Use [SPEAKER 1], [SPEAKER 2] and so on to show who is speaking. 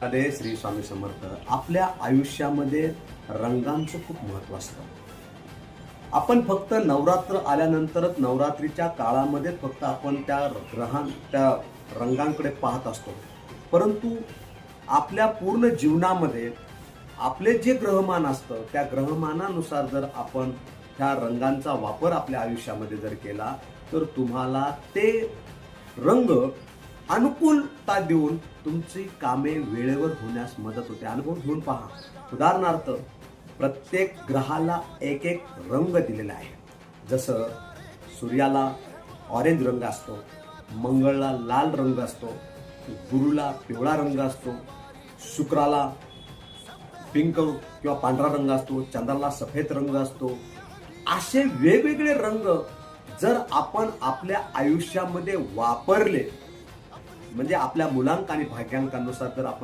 [SPEAKER 1] मध्ये श्री स्वामी समर्थ. आपल्या आयुष्यामध्ये रंगांचं खूप महत्त्व असतं. आपण फक्त नवरात्र आल्यानंतरच नवरात्रीच्या काळामध्ये फक्त आपण त्या रंगांकडे पाहत असतो. परंतु आपल्या पूर्ण जीवनामध्ये आपले जे ग्रहमान असतं त्या ग्रहमानानुसार जर आपण ह्या रंगांचा वापर आपल्या आयुष्यामध्ये जर केला तर तुम्हाला ते रंग अनुकूलता देऊन तुमची कामे वेळेवर होण्यास मदत होते. अनुभव घेऊन पहा. उदाहरणार्थ, प्रत्येक ग्रहाला एक एक रंग दिलेला आहे. जसं सूर्याला ऑरेंज रंग असतो, मंगळला लाल रंग असतो, गुरुला पिवळा रंग असतो, शुक्राला पिंक किंवा पांढरा रंग असतो, चंद्राला सफेद रंग असतो. असे वेगवेगळे रंग जर आपण आपल्या आयुष्यामध्ये वापरले, म्हणजे आपल्या मुलांक आणि भाग्यांकानुसार जर आपण